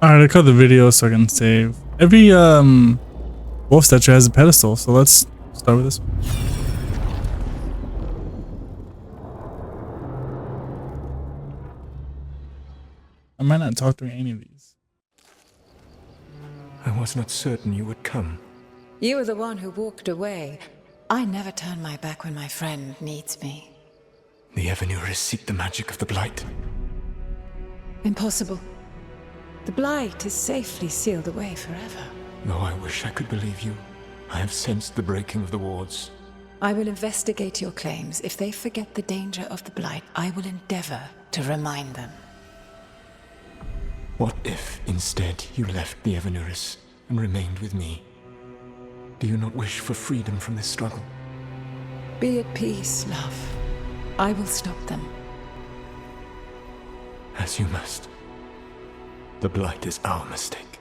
Alright, I cut the video so I can save. Every wolf statue has a pedestal, so let's start with this. I might not talk through any of these. I was not certain you would come. You were the one who walked away. I never turn my back when my friend needs me. The Evanurists seek the magic of the Blight. Impossible. The Blight is safely sealed away forever. Though I wish I could believe you, I have sensed the breaking of the wards. I will investigate your claims. If they forget the danger of the Blight, I will endeavor to remind them. What if, instead, you left the Evanurists and remained with me? Do you not wish for freedom from this struggle? Be at peace, love. I will stop them. As you must. The Blight is our mistake.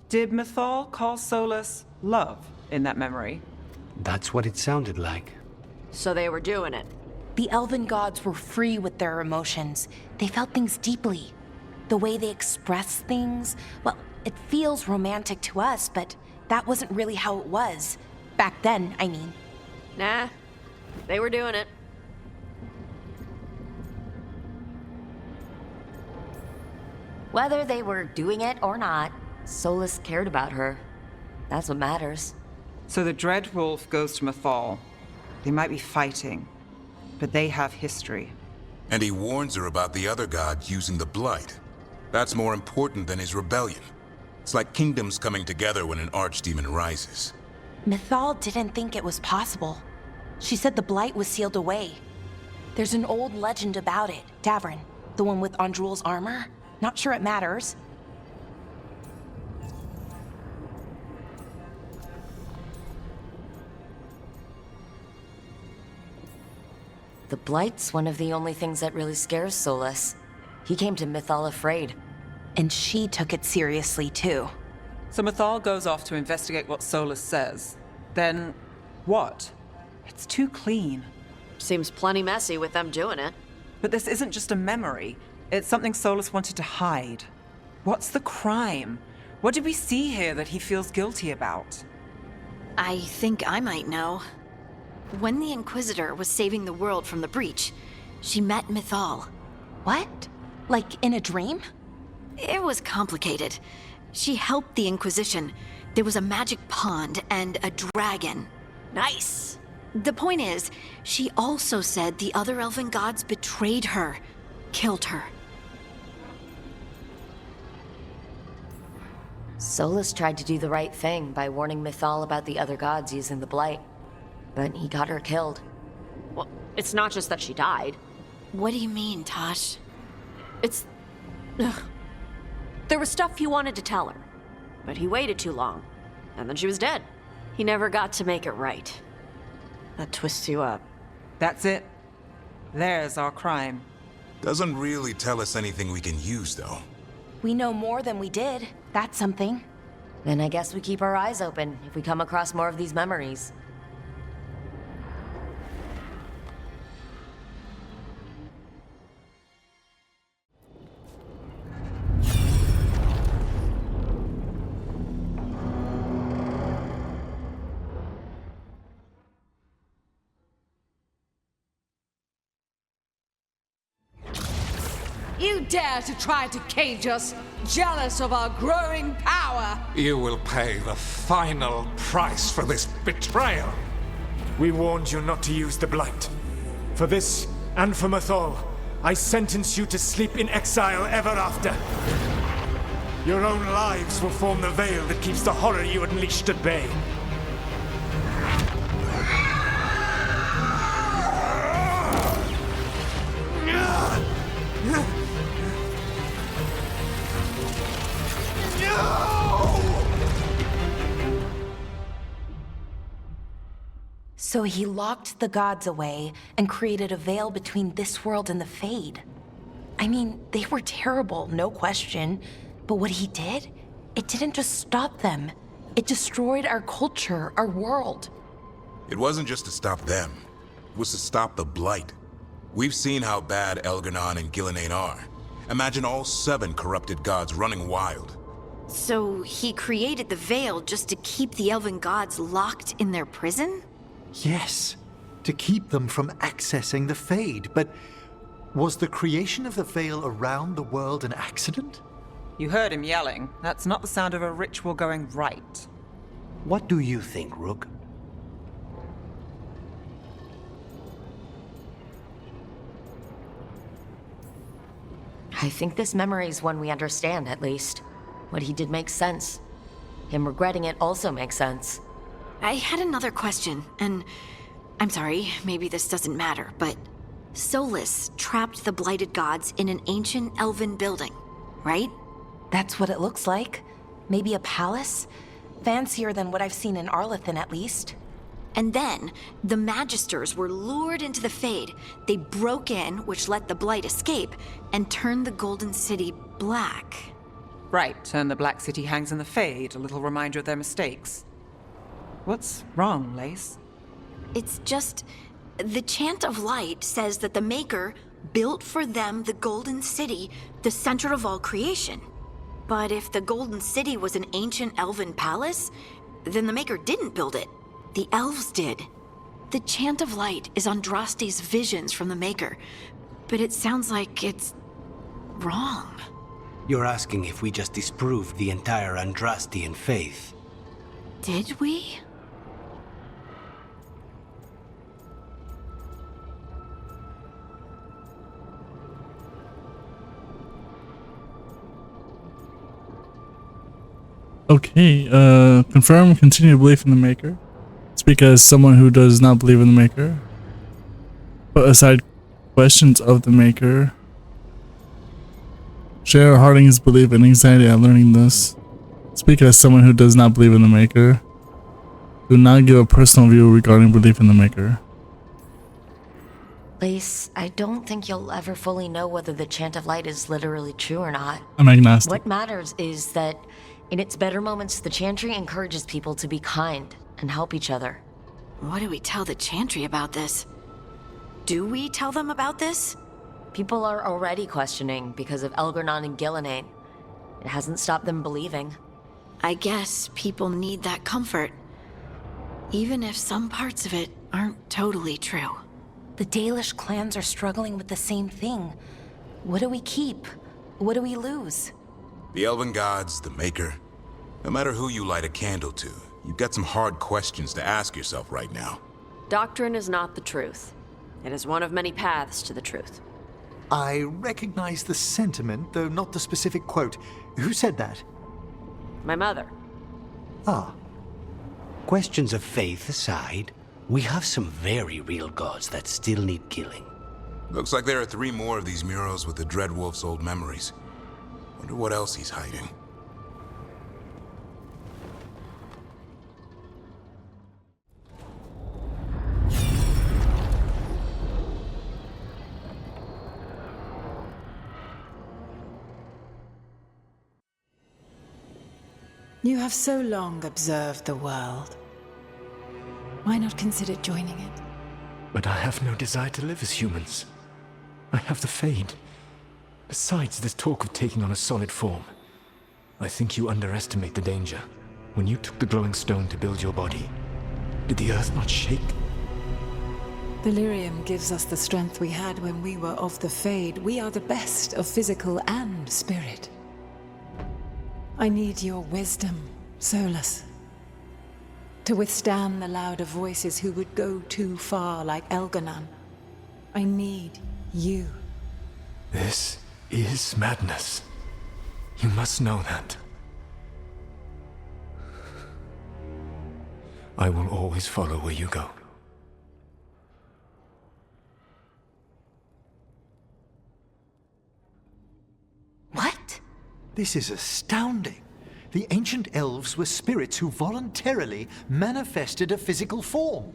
Did Mythal call Solus love in that memory? That's what it sounded like. So they were doing it. The elven gods were free with their emotions. They felt things deeply. The way they express things, well, it feels romantic to us, but that wasn't really how it was. Back then, I mean. Nah, they were doing it. Whether they were doing it or not, Solus cared about her. That's what matters. So the Dread Wolf goes to Mythal. They might be fighting, but they have history. And he warns her about the other god using the Blight. That's more important than his rebellion. It's like kingdoms coming together when an archdemon rises. Mythal didn't think it was possible. She said the Blight was sealed away. There's an old legend about it. Davrin, the one with Andrul's armor. Not sure it matters. The Blight's one of the only things that really scares Solus. He came to Mythal afraid. And she took it seriously, too. So Mythal goes off to investigate what Solus says. Then, what? It's too clean. Seems plenty messy with them doing it. But this isn't just a memory. It's something Solus wanted to hide. What's the crime? What did we see here that he feels guilty about? I think I might know. When the Inquisitor was saving the world from the breach, she met Mythal. What? Like in a dream? It was complicated. She helped the Inquisition. There was a magic pond and a dragon. Nice! The point is, she also said the other elven gods betrayed her, killed her. Solus tried to do the right thing by warning Mythal about the other gods using the Blight. But he got her killed. Well, it's not just that she died. What do you mean, Tosh? It's... Ugh. There was stuff he wanted to tell her, but he waited too long, and then she was dead. He never got to make it right. That twists you up. That's it. There's our crime. Doesn't really tell us anything we can use, though. We know more than we did. That's something. Then I guess we keep our eyes open if we come across more of these memories. You dare to try to cage us, jealous of our growing power! You will pay the final price for this betrayal. We warned you not to use the Blight. For this, and for Mythal, I sentence you to sleep in exile ever after. Your own lives will form the veil that keeps the horror you unleashed at bay. So he locked the gods away and created a veil between this world and the Fade. I mean, they were terrible, no question. But what he did, it didn't just stop them. It destroyed our culture, our world. It wasn't just to stop them. It was to stop the Blight. We've seen how bad Elgar'nan and Gillenane are. Imagine all 7 corrupted gods running wild. So he created the Veil just to keep the elven gods locked in their prison? Yes, to keep them from accessing the Fade. But was the creation of the Veil around the world an accident? You heard him yelling. That's not the sound of a ritual going right. What do you think, Rook? I think this memory is one we understand, at least. What he did makes sense. Him regretting it also makes sense. I had another question, and I'm sorry, maybe this doesn't matter, but Solus trapped the blighted gods in an ancient elven building, right? That's what it looks like. Maybe a palace? Fancier than what I've seen in Arlethan, at least. And then, the Magisters were lured into the Fade. They broke in, which let the Blight escape, and turned the Golden City black. Right, and the Black City hangs in the Fade, a little reminder of their mistakes. What's wrong, Lace? It's just... the Chant of Light says that the Maker built for them the Golden City, the center of all creation. But if the Golden City was an ancient elven palace, then the Maker didn't build it. The elves did. The Chant of Light is Andraste's visions from the Maker, but it sounds like it's wrong. You're asking if we just disproved the entire Andrastian faith. Did we? Okay, confirm continued belief in the Maker. Speak as someone who does not believe in the Maker. Put aside questions of the Maker. Share Harding's belief and anxiety at learning this. Speak as someone who does not believe in the Maker. Do not give a personal view regarding belief in the Maker. Lace, I don't think you'll ever fully know whether the Chant of Light is literally true or not. I'm agnostic. What matters is that in its better moments, the Chantry encourages people to be kind and help each other. What do we tell the Chantry about this? Do we tell them about this? People are already questioning because of Elgar'nan and Gillenane. It hasn't stopped them believing. I guess people need that comfort, even if some parts of it aren't totally true. The Dalish clans are struggling with the same thing. What do we keep? What do we lose? The Elven Gods, the Maker. No matter who you light a candle to, you've got some hard questions to ask yourself right now. Doctrine is not the truth. It is one of many paths to the truth. I recognize the sentiment, though not the specific quote. Who said that? My mother. Ah. Questions of faith aside, we have some very real gods that still need killing. Looks like there are 3 more of these murals with the Dreadwolf's old memories. Wonder what else he's hiding. You have so long observed the world. Why not consider joining it? But I have no desire to live as humans. I have the Fade. Besides, this talk of taking on a solid form. I think you underestimate the danger. When you took the glowing stone to build your body, did the earth not shake? Delirium gives us the strength we had when we were of the Fade. We are the best of physical and spirit. I need your wisdom, Solus. To withstand the louder voices who would go too far like Elgar'nan. I need you. This is madness. You must know that. I will always follow where you go. What? This is astounding. The ancient elves were spirits who voluntarily manifested a physical form.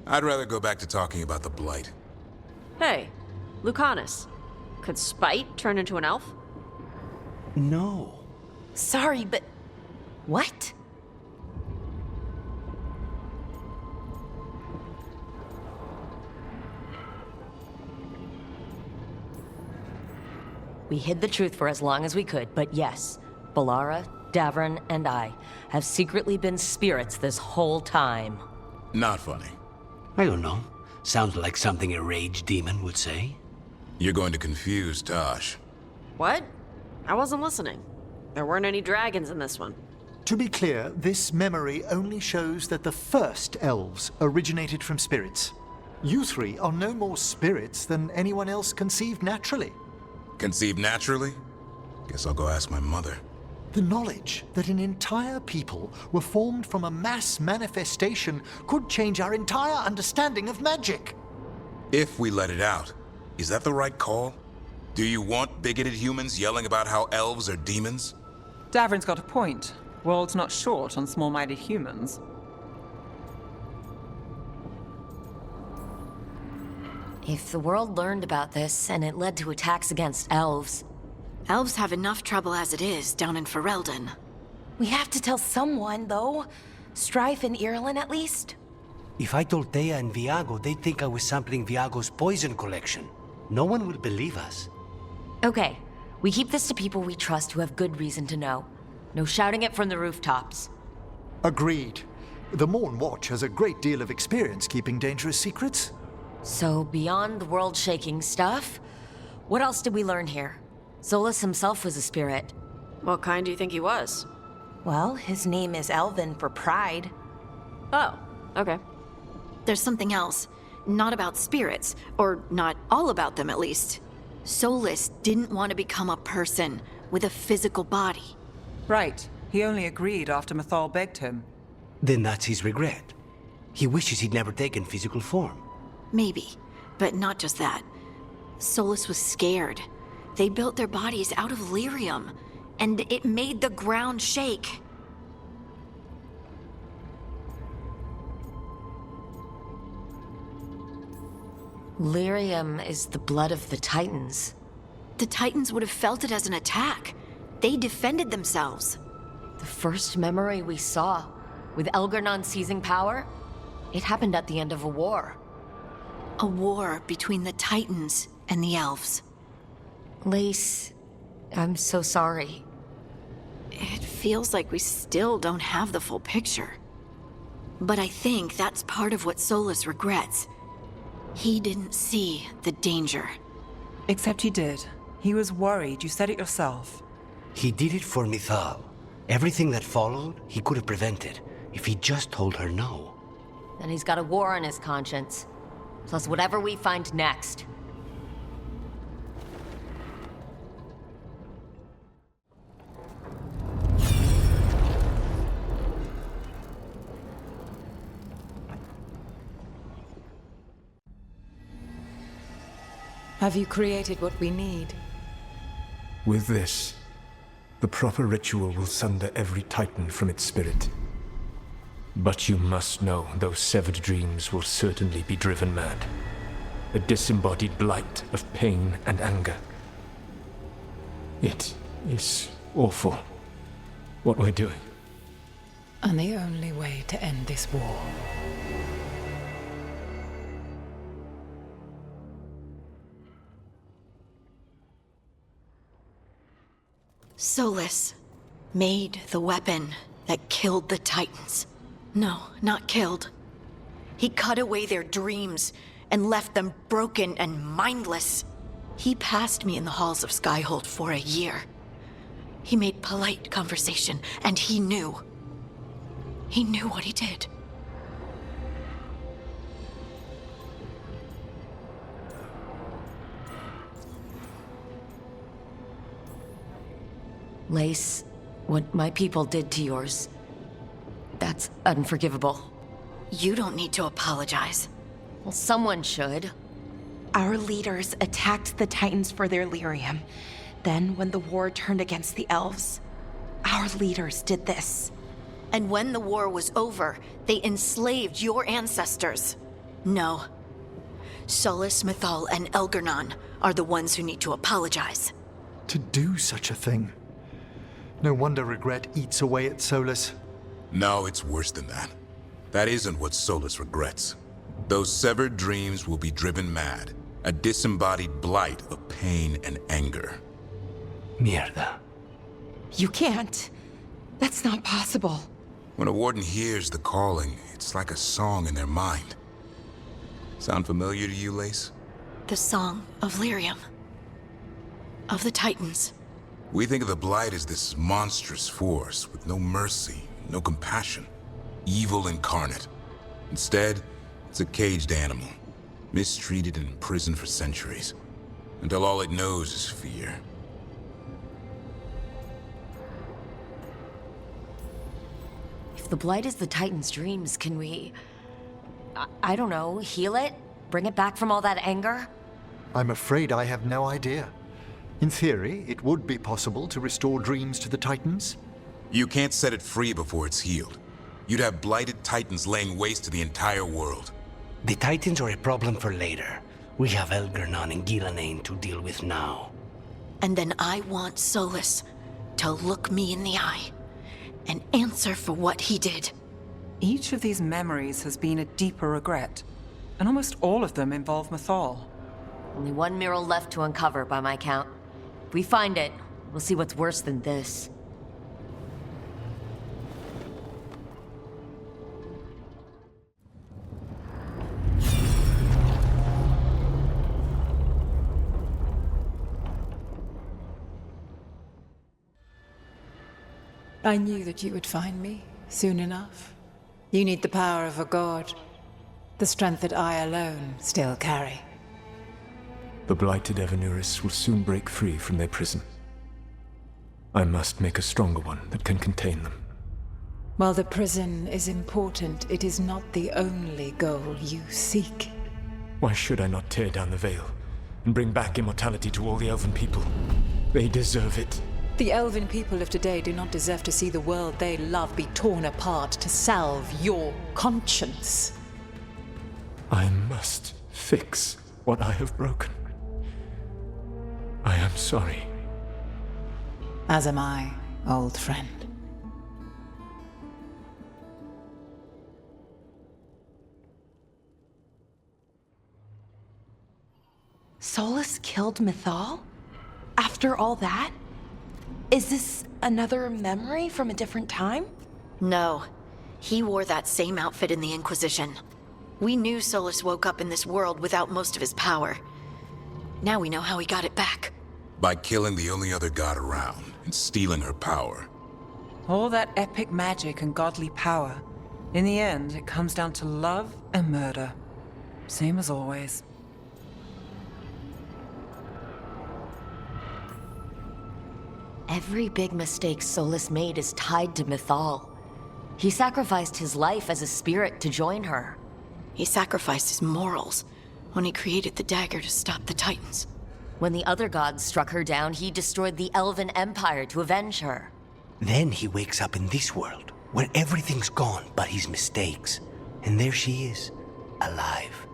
I'd rather go back to talking about the Blight. Hey, Lucanus. Could Spite turn into an elf? No. Sorry, but... what? We hid the truth for as long as we could, but yes, Balara, Davron, and I have secretly been spirits this whole time. Not funny. I don't know. Sounds like something a rage demon would say. You're going to confuse Tosh. What? I wasn't listening. There weren't any dragons in this one. To be clear, this memory only shows that the first elves originated from spirits. You three are no more spirits than anyone else conceived naturally. Conceived naturally? Guess I'll go ask my mother. The knowledge that an entire people were formed from a mass manifestation could change our entire understanding of magic. If we let it out, is that the right call? Do you want bigoted humans yelling about how elves are demons? Davron's got a point. World's not short on small-minded humans. If the world learned about this and it led to attacks against elves... Elves have enough trouble as it is down in Ferelden. We have to tell someone, though. Strife and Irulan, at least. If I told Thea and Viago, they'd think I was sampling Viago's poison collection. No one will believe us. Okay, we keep this to people we trust who have good reason to know. No shouting it from the rooftops. Agreed. The Morn Watch has a great deal of experience keeping dangerous secrets. So, beyond the world-shaking stuff, what else did we learn here? Solus himself was a spirit. What kind do you think he was? Well, his name is Elven for pride. Oh, okay. There's something else. Not about spirits, or not all about them at least. Solus didn't want to become a person with a physical body. Right. He only agreed after Mythal begged him. Then that's his regret. He wishes he'd never taken physical form. Maybe, but not just that. Solus was scared. They built their bodies out of lyrium, and it made the ground shake. Lyrium is the blood of the Titans. The Titans would have felt it as an attack. They defended themselves. The first memory we saw, with Elgar'nan seizing power, it happened at the end of a war. A war between the Titans and the elves. Lace, I'm so sorry. It feels like we still don't have the full picture. But I think that's part of what Solus regrets. He didn't see the danger. Except he did. He was worried, you said it yourself. He did it for Mythal. Everything that followed, he could have prevented, if he just told her no. Then he's got a war on his conscience. Plus whatever we find next. Have you created what we need? With this, the proper ritual will sunder every Titan from its spirit. But you must know those severed dreams will certainly be driven mad. A disembodied blight of pain and anger. It is awful what we're doing. And the only way to end this war. Solus made the weapon that killed the Titans. No, not killed. He cut away their dreams and left them broken and mindless. He passed me in the halls of Skyhold for a year. He made polite conversation, and he knew. He knew what he did. Lace, what my people did to yours, that's unforgivable. You don't need to apologize. Well, someone should. Our leaders attacked the Titans for their lyrium. Then, when the war turned against the elves, our leaders did this. And when the war was over, they enslaved your ancestors. No. Solus, Mythal, and Elgar'nan are the ones who need to apologize. To do such a thing. No wonder regret eats away at Solus. No, it's worse than that. That isn't what Solus regrets. Those severed dreams will be driven mad. A disembodied blight of pain and anger. Mierda. You can't. That's not possible. When a warden hears the calling, it's like a song in their mind. Sound familiar to you, Lace? The song of Lyrium. Of the Titans. We think of the Blight as this monstrous force with no mercy, no compassion. Evil incarnate. Instead, it's a caged animal, mistreated and imprisoned for centuries, until all it knows is fear. If the Blight is the Titan's dreams, can we... I don't know, heal it? Bring it back from all that anger? I'm afraid I have no idea. In theory, it would be possible to restore dreams to the Titans. You can't set it free before it's healed. You'd have blighted Titans laying waste to the entire world. The Titans are a problem for later. We have Elgernon and Ghilanane to deal with now. And then I want Solus to look me in the eye and answer for what he did. Each of these memories has been a deeper regret, and almost all of them involve Mythal. Only one mural left to uncover, by my count. If we find it, we'll see what's worse than this. I knew that you would find me soon enough. You need the power of a god, the strength that I alone still carry. The blighted Evanuris will soon break free from their prison. I must make a stronger one that can contain them. While the prison is important, it is not the only goal you seek. Why should I not tear down the veil and bring back immortality to all the Elven people? They deserve it. The Elven people of today do not deserve to see the world they love be torn apart to salve your conscience. I must fix what I have broken. I am sorry. As am I, old friend. Solus killed Mythal? After all that? Is this another memory from a different time? No. He wore that same outfit in the Inquisition. We knew Solus woke up in this world without most of his power. Now we know how he got it back. By killing the only other god around and stealing her power. All that epic magic and godly power. In the end, it comes down to love and murder. Same as always. Every big mistake Solus made is tied to Mythal. He sacrificed his life as a spirit to join her. He sacrificed his morals when he created the dagger to stop the Titans. When the other gods struck her down, he destroyed the Elven Empire to avenge her. Then he wakes up in this world, where everything's gone but his mistakes. And there she is, alive.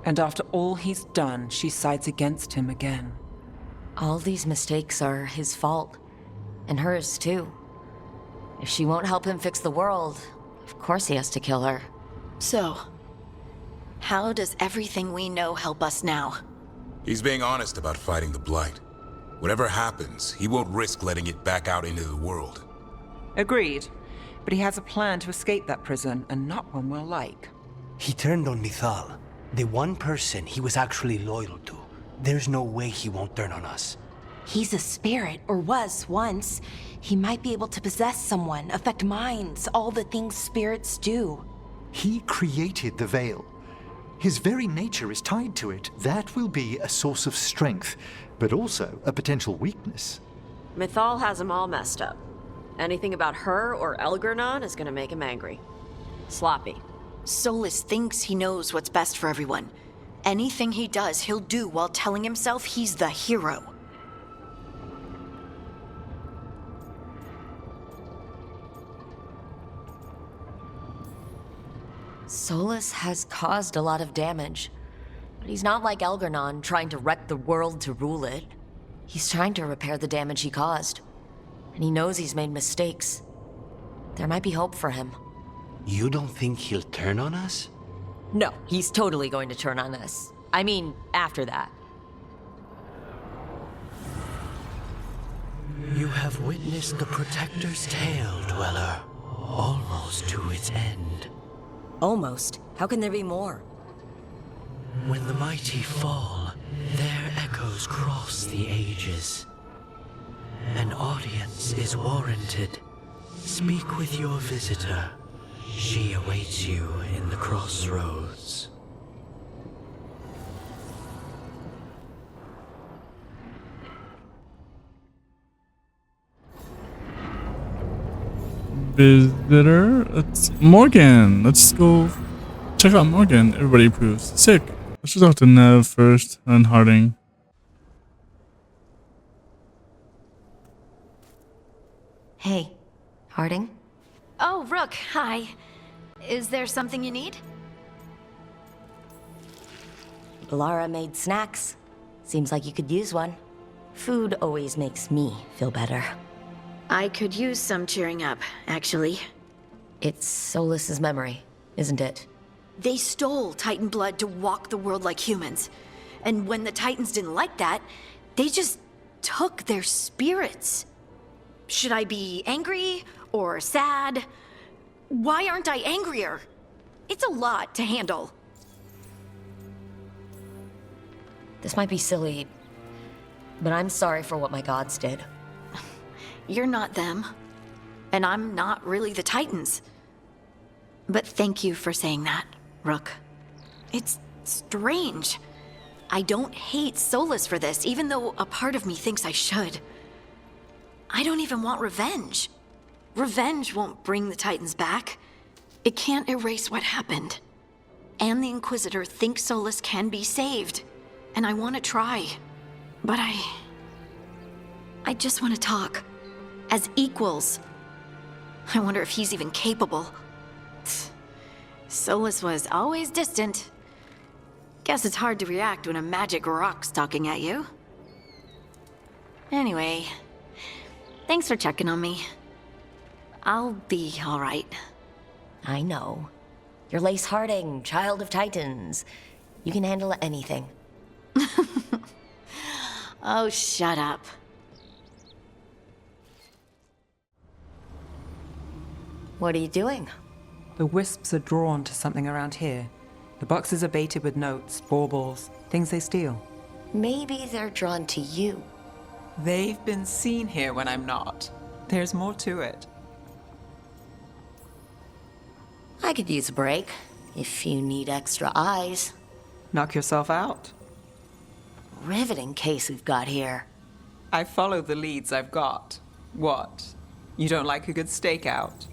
And after all he's done, she sides against him again. All these mistakes are his fault. And hers, too. If she won't help him fix the world, of course he has to kill her. So, how does everything we know help us now? He's being honest about fighting the Blight. Whatever happens, he won't risk letting it back out into the world. Agreed. But he has a plan to escape that prison, and not one we'll like. He turned on Mythal, the one person he was actually loyal to. There's no way he won't turn on us. He's a spirit, or was once. He might be able to possess someone, affect minds, all the things spirits do. He created the veil. His very nature is tied to it. That will be a source of strength, but also a potential weakness. Mythal has him all messed up. Anything about her or Elgernon is gonna make him angry. Sloppy. Solus thinks he knows what's best for everyone. Anything he does, he'll do while telling himself he's the hero. Solus has caused a lot of damage. But he's not like Elgernon, trying to wreck the world to rule it. He's trying to repair the damage he caused. And he knows he's made mistakes. There might be hope for him. You don't think he'll turn on us? No, he's totally going to turn on us. I mean, after that. You have witnessed the Protector's tale, Dweller, almost to its end. Almost? How can there be more? When the mighty fall, their echoes cross the ages. An audience is warranted. Speak with your visitor. She awaits you in the crossroads. Visitor? It's Morgan. Let's go check out Morgan. Everybody approves. Sick. Let's just talk to Nev first and Harding. Hey, Harding? Oh, Rook, hi. Is there something you need? Lara made snacks. Seems like you could use one. Food always makes me feel better. I could use some cheering up, actually. It's Solus's memory, isn't it? They stole Titan blood to walk the world like humans. And when the Titans didn't like that, they just took their spirits. Should I be angry or sad? Why aren't I angrier? It's a lot to handle. This might be silly, but I'm sorry for what my gods did. You're not them. And I'm not really the Titans. But thank you for saying that, Rook. It's strange. I don't hate Solus for this, even though a part of me thinks I should. I don't even want revenge. Revenge won't bring the Titans back. It can't erase what happened. And the Inquisitor thinks Solus can be saved. And I want to try. But I just want to talk. As equals. I wonder if he's even capable. Solus was always distant. Guess it's hard to react when a magic rock's talking at you. Anyway, thanks for checking on me. I'll be all right. I know. You're Lace Harding, child of Titans. You can handle anything. Oh, shut up. What are you doing? The wisps are drawn to something around here. The boxes are baited with notes, baubles, things they steal. Maybe they're drawn to you. They've been seen here when I'm not. There's more to it. I could use a break, if you need extra eyes. Knock yourself out. Riveting case we've got here. I follow the leads I've got. What? You don't like a good stakeout?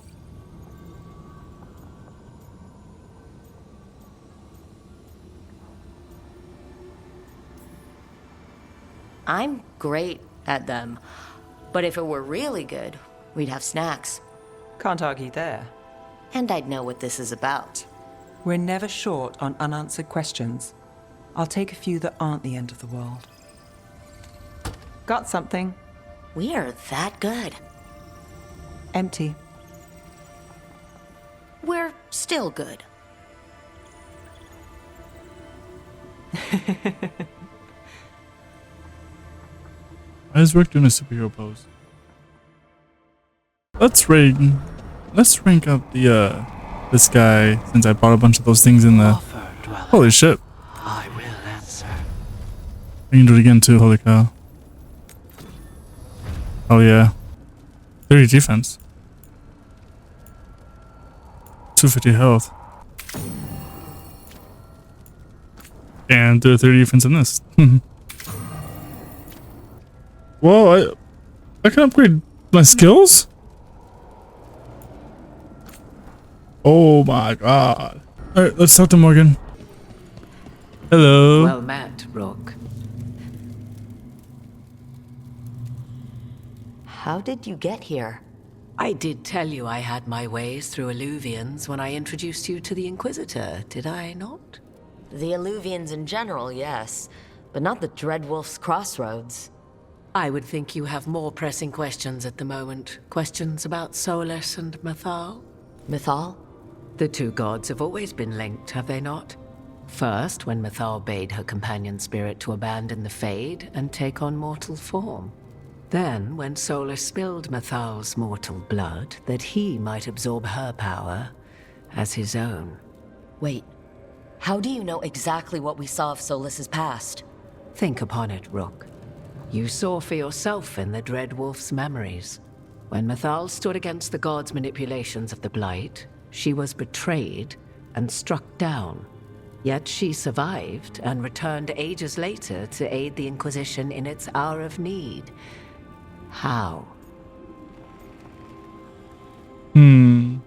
I'm great at them, but if it were really good, we'd have snacks. Can't argue there. And I'd know what this is about. We're never short on unanswered questions. I'll take a few that aren't the end of the world. Got something. We are that good. Empty. We're still good. Why is Rick doing a superhero pose? Let's rank up the this guy, since I bought a bunch of those things in the holy shit. I will answer. I can do it again too, holy cow. Oh yeah. 30 defense. 250 health. And do a 30 defense in this. Whoa, I can upgrade my skills? Oh my god. Alright, let's talk to Morgan. Hello. Well met, Rook. How did you get here? I did tell you I had my ways through Illuvians when I introduced you to the Inquisitor, did I not? The Illuvians in general, yes. But not the Dreadwolf's Crossroads. I would think you have more pressing questions at the moment. Questions about Solus and Mythal? Mythal? The two gods have always been linked, have they not? First, when Mythal bade her companion spirit to abandon the Fade and take on mortal form. Then, when Solus spilled Mathal's mortal blood, that he might absorb her power as his own. Wait, how do you know exactly what we saw of Solus's past? Think upon it, Rook. You saw for yourself in the Dread Wolf's memories. When Mathal stood against the god's manipulations of the Blight, she was betrayed and struck down. Yet she survived and returned ages later to aid the Inquisition in its hour of need. How? The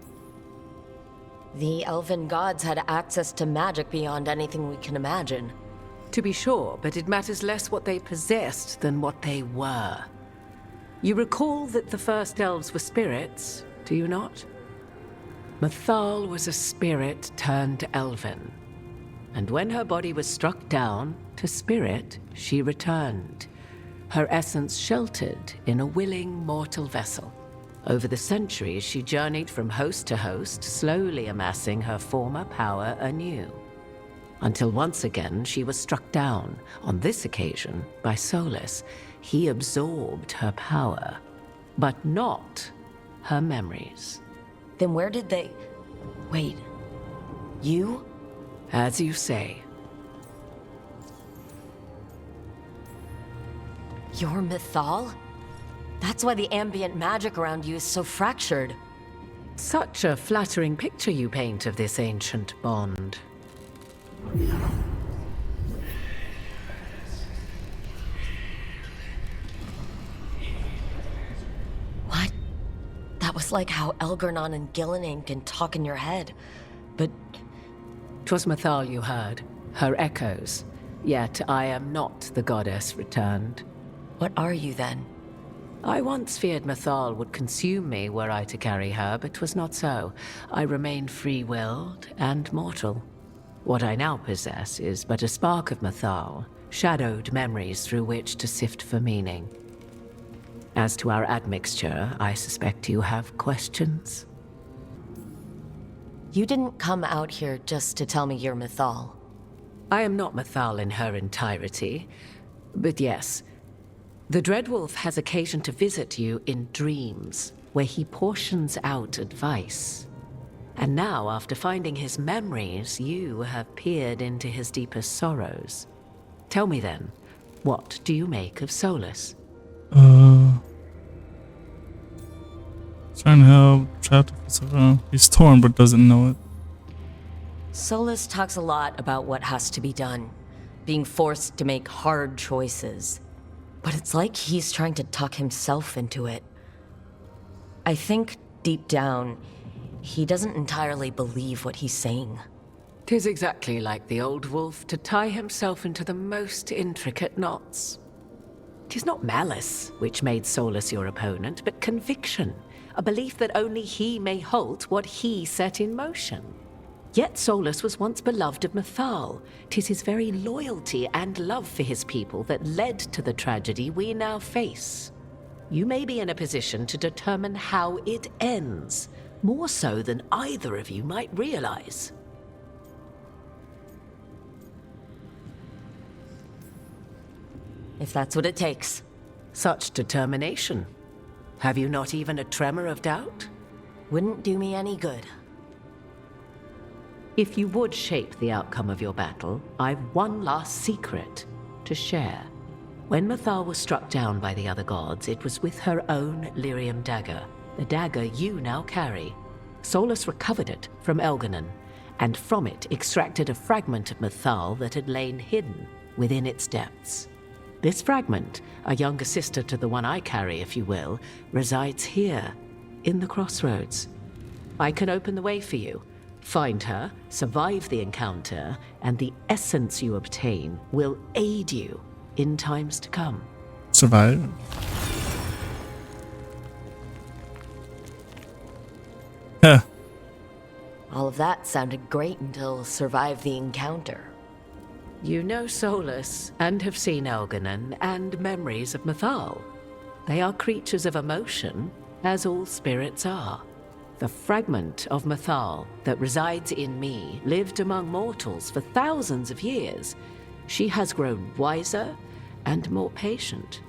elven gods had access to magic beyond anything we can imagine. To be sure, but it matters less what they possessed than what they were. You recall that the first elves were spirits, do you not? Mathal was a spirit turned elven. And when her body was struck down, to spirit, she returned. Her essence sheltered in a willing mortal vessel. Over the centuries, she journeyed from host to host, slowly amassing her former power anew. Until once again, she was struck down, on this occasion, by Solus. He absorbed her power, but not her memories. Then where did they... Wait, you? As you say. You're Mathal? That's why the ambient magic around you is so fractured. Such a flattering picture you paint of this ancient bond. What? That was like how Elgarnon and Gillinan can talk in your head. But... 'Twas Mathal you heard, her echoes. Yet I am not the goddess returned. What are you then? I once feared Mathal would consume me were I to carry her, but 'twas not so. I remain free-willed and mortal. What I now possess is but a spark of Mathal, shadowed memories through which to sift for meaning. As to our admixture, I suspect you have questions. You didn't come out here just to tell me you're Mathal. I am not Mathal in her entirety, but yes, the Dreadwolf has occasion to visit you in dreams, where he portions out advice. And now, after finding his memories, you have peered into his deepest sorrows. Tell me then, what do you make of Solus? Trying to help, trapped. He's torn but doesn't know it. Solus talks a lot about what has to be done, being forced to make hard choices. But it's like he's trying to talk himself into it. I think, deep down, he doesn't entirely believe what he's saying. 'Tis exactly like the old wolf to tie himself into the most intricate knots. 'Tis not malice which made Solus your opponent, but conviction, a belief that only he may halt what he set in motion. Yet Solus was once beloved of Mathal. 'Tis his very loyalty and love for his people that led to the tragedy we now face. You may be in a position to determine how it ends, more so than either of you might realize. If that's what it takes. Such determination. Have you not even a tremor of doubt? Wouldn't do me any good. If you would shape the outcome of your battle, I've one last secret to share. When Mathal was struck down by the other gods, it was with her own lyrium dagger, the dagger you now carry. Solus recovered it from Elgarnon, and from it extracted a fragment of Mathal that had lain hidden within its depths. This fragment, a younger sister to the one I carry, if you will, resides here, in the crossroads. I can open the way for you. Find her, survive the encounter, and the essence you obtain will aid you in times to come. Survive? Huh. All of that sounded great until survive the encounter. You know Solus, and have seen Elgarnon, and memories of Mathal. They are creatures of emotion, as all spirits are. The fragment of Mathal that resides in me lived among mortals for thousands of years. She has grown wiser and more patient.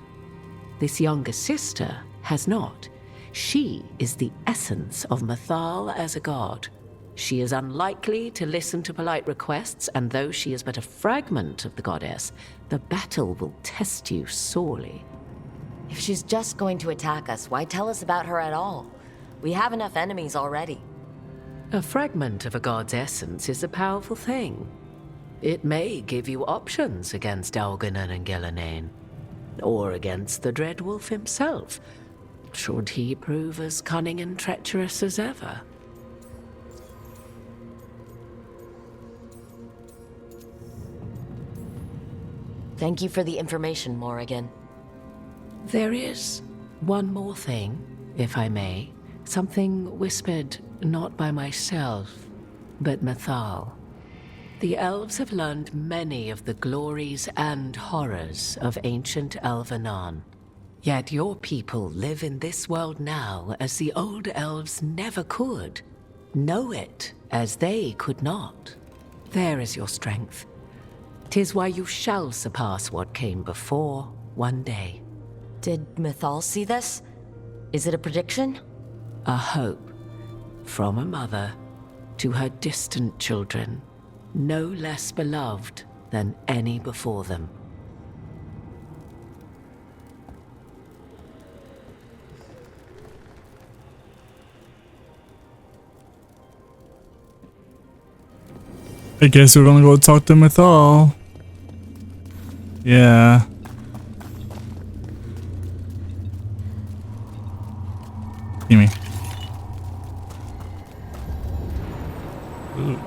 This younger sister has not. She is the essence of Mythal as a god. She is unlikely to listen to polite requests, and though she is but a fragment of the goddess, the battle will test you sorely. If she's just going to attack us, why tell us about her at all? We have enough enemies already. A fragment of a god's essence is a powerful thing. It may give you options against Algernon and Gillenane, or against the Dreadwolf himself, should he prove as cunning and treacherous as ever. Thank you for the information, Morrigan. There is one more thing, if I may. Something whispered not by myself, but Mythal. The elves have learned many of the glories and horrors of ancient Elvenon. Yet your people live in this world now as the old elves never could. Know it as they could not. There is your strength. 'Tis why you shall surpass what came before one day. Did Mythal see this? Is it a prediction? A hope. From a mother to her distant children, no less beloved than any before them. I guess we're gonna go talk to Mythal. Yeah. See me. Ooh.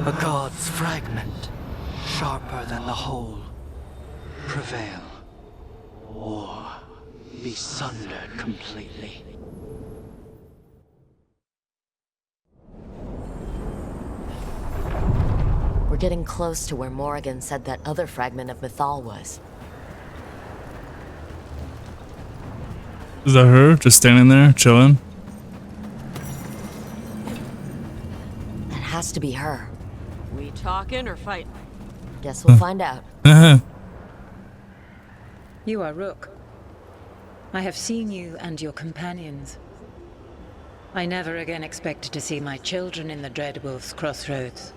A god's fragment, sharper than the whole. Prevail, or be sundered completely. We're getting close to where Morrigan said that other fragment of Mythal was. Is that her? Just standing there, chilling? That has to be her. We talking or fighting? Guess we'll find out. You are Rook. I have seen you and your companions. I never again expected to see my children in the Dreadwolf's crossroads.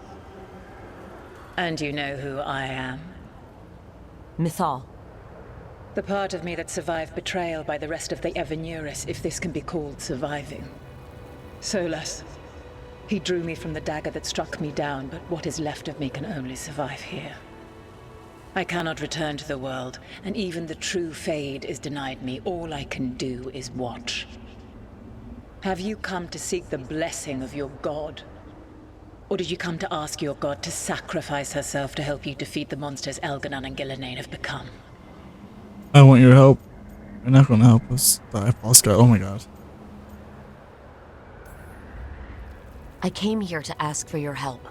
And you know who I am? Mythal. The part of me that survived betrayal by the rest of the Evanuris, if this can be called surviving. Solus. He drew me from the dagger that struck me down, but what is left of me can only survive here. I cannot return to the world, and even the true Fade is denied me. All I can do is watch. Have you come to seek the blessing of your god? Or did you come to ask your god to sacrifice herself to help you defeat the monsters Elgernon and Gillenane have become? I want your help. You're not gonna help us. The false guy. Oh my god. I came here to ask for your help.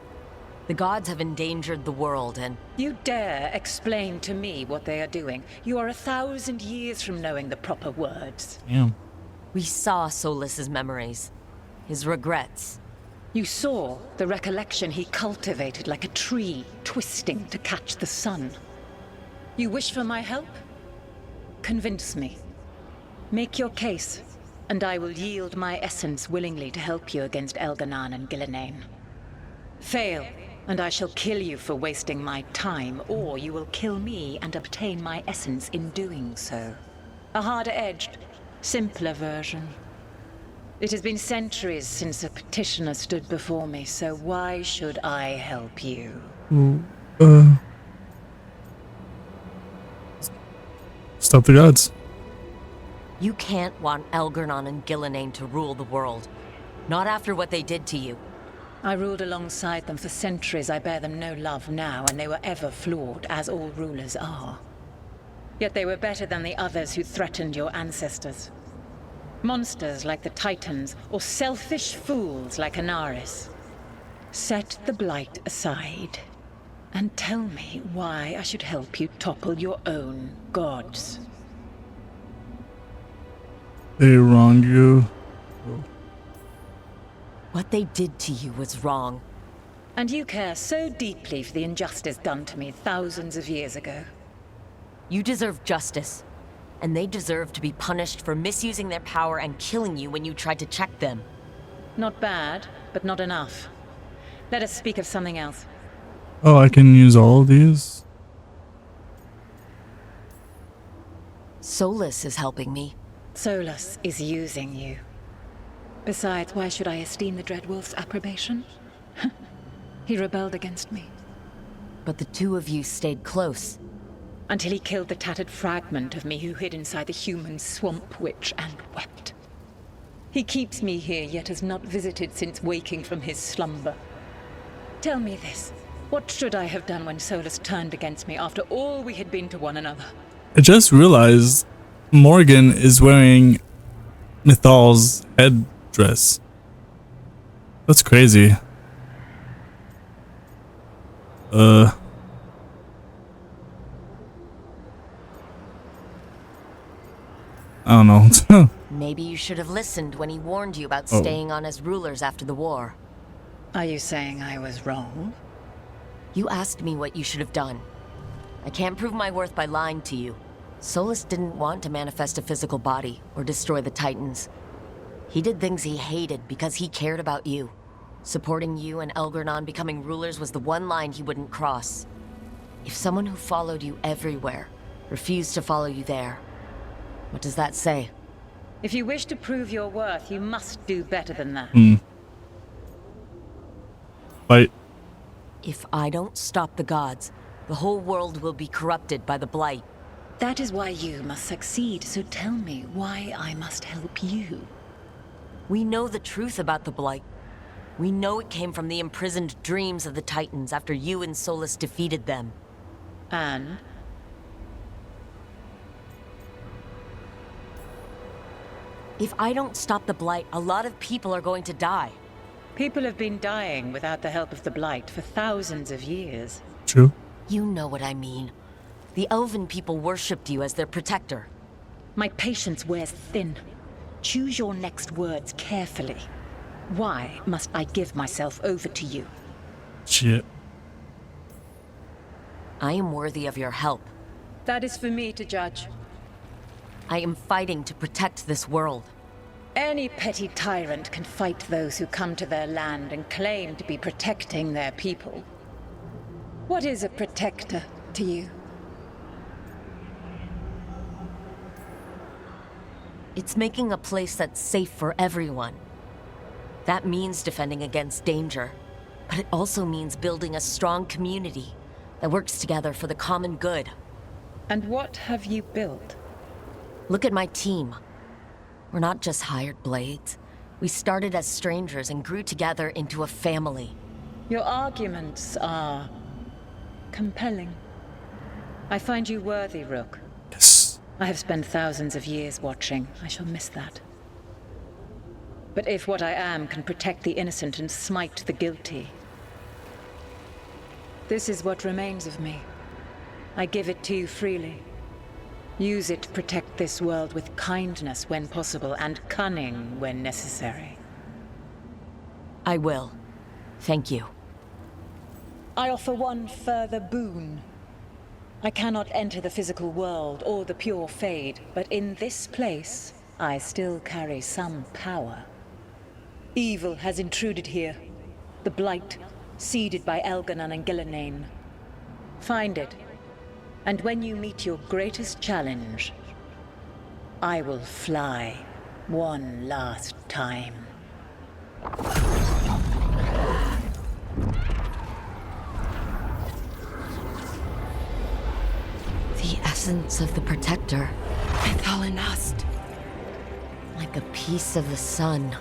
The gods have endangered the world and... You dare explain to me what they are doing? You are 1,000 years from knowing the proper words. Damn. We saw Solus's memories. His regrets. You saw the recollection he cultivated like a tree, twisting to catch the sun. You wish for my help? Convince me. Make your case, and I will yield my essence willingly to help you against Elgernon and Gillenane. Fail, and I shall kill you for wasting my time, or you will kill me and obtain my essence in doing so. A harder-edged, simpler version. It has been centuries since a petitioner stood before me, so why should I help you? Stop the gods. You can't want Elgernon and Gillenane to rule the world. Not after what they did to you. I ruled alongside them for centuries. I bear them no love now, and they were ever flawed, as all rulers are. Yet they were better than the others who threatened your ancestors. Monsters like the Titans, or selfish fools like Anaris. Set the Blight aside, and tell me why I should help you topple your own gods. They wronged you. What they did to you was wrong. And you care so deeply for the injustice done to me thousands of years ago. You deserve justice. And they deserve to be punished for misusing their power and killing you when you tried to check them. Not bad, but not enough. Let us speak of something else. Oh, I can use all of these? Solus is helping me. Solus is using you. Besides, why should I esteem the Dreadwolf's approbation? He rebelled against me. But the two of you stayed close. Until he killed the tattered fragment of me who hid inside the human swamp witch and wept. He keeps me here, yet has not visited since waking from his slumber. Tell me this. What should I have done when Solus turned against me after all we had been to one another? I just realized Morgan is wearing Mythal's headdress. That's crazy. I don't know. Maybe you should have listened when he warned you about staying on as rulers after the war. Are you saying I was wrong? You asked me what you should have done. I can't prove my worth by lying to you. Solus didn't want to manifest a physical body or destroy the Titans. He did things he hated because he cared about you. Supporting you and Elgernon becoming rulers was the one line he wouldn't cross. If someone who followed you everywhere refused to follow you there, what does that say? If you wish to prove your worth, you must do better than that. Fight. If I don't stop the gods, the whole world will be corrupted by the Blight. That is why you must succeed, so tell me why I must help you. We know the truth about the Blight. We know it came from the imprisoned dreams of the Titans after you and Solus defeated them. And? If I don't stop the Blight, a lot of people are going to die. People have been dying without the help of the Blight for thousands of years. True. You know what I mean. The Elven people worshipped you as their protector. My patience wears thin. Choose your next words carefully. Why must I give myself over to you? Shit. I am worthy of your help. That is for me to judge. I am fighting to protect this world. Any petty tyrant can fight those who come to their land and claim to be protecting their people. What is a protector to you? It's making a place that's safe for everyone. That means defending against danger, but it also means building a strong community that works together for the common good. And what have you built? Look at my team. We're not just hired blades. We started as strangers and grew together into a family. Your arguments are compelling. I find you worthy, Rook. Yes. I have spent thousands of years watching. I shall miss that. But if what I am can protect the innocent and smite the guilty, this is what remains of me. I give it to you freely. Use it to protect this world with kindness when possible and cunning when necessary. I will. Thank you. I offer one further boon. I cannot enter the physical world or the pure Fade, but in this place, I still carry some power. Evil has intruded here. The Blight, seeded by Elgernon and Gillenane. Find it, and when you meet your greatest challenge, I will fly one last time. The essence of the Protector. Mythalinast. Like a piece of the sun.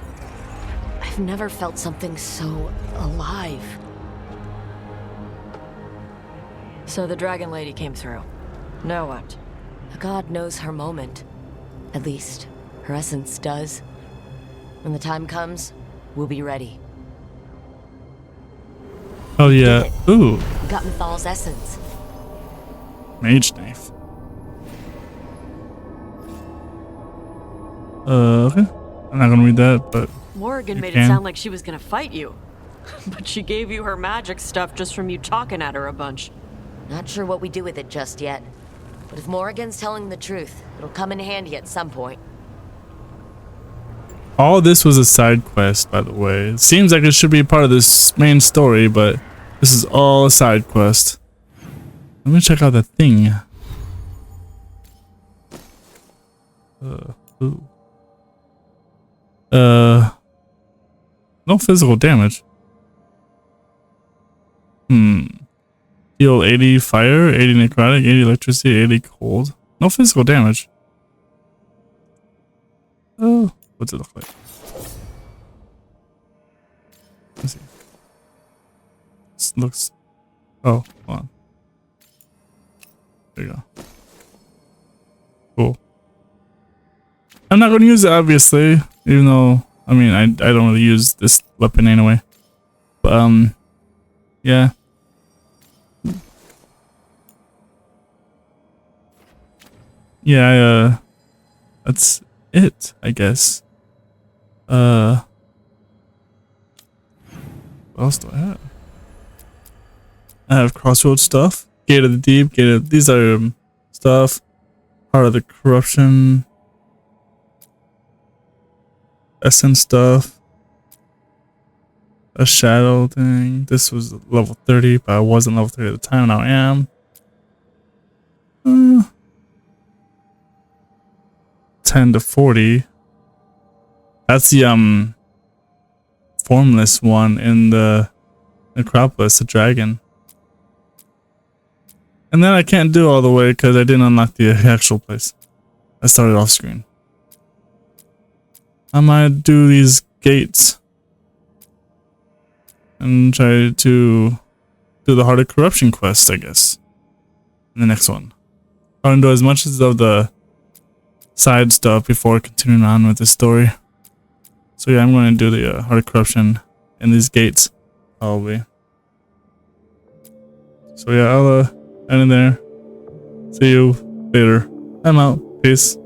I've never felt something so alive. So the Dragon Lady came through. Now what? The god knows her moment. At least, her essence does. When the time comes, we'll be ready. Oh yeah. Ooh. We got Mythal's essence. Mage knife. Okay. I'm not gonna read that, but Morgan made can. it sound like she was gonna fight you. But she gave you her magic stuff just from you talking at her a bunch. Not sure what we do with it just yet. But if Morrigan's telling the truth, it'll come in handy at some point. All this was a side quest, by the way. It seems like it should be part of this main story, but this is all a side quest. Let me check out the thing. Ooh. No physical damage. Heal 80 fire, 80 necrotic, 80 electricity, 80 cold. No physical damage. Oh, what's it look like? Let's see. This looks. Oh, hold on. There you go. Cool. I'm not going to use it, obviously, even though, I mean, I don't really use this weapon anyway. But, yeah. Yeah, that's it, I guess. What else do I have? I have crossroads stuff. Gate of the Deep, these are stuff. Heart of the Corruption. Essence stuff. A shadow thing. This was level 30, but I wasn't level 30 at the time, now I am. 10 to 40. That's the formless one in the Necropolis, the dragon. And then I can't do all the way because I didn't unlock the actual place. I started off screen. I might do these gates and try to do the Heart of Corruption quest, I guess, in the next one. I want to do as much as of the side stuff before continuing on with the story. So yeah, I'm going to do the Heart of Corruption and these gates, probably. So yeah, I'll end in there. See you later. I'm out. Peace.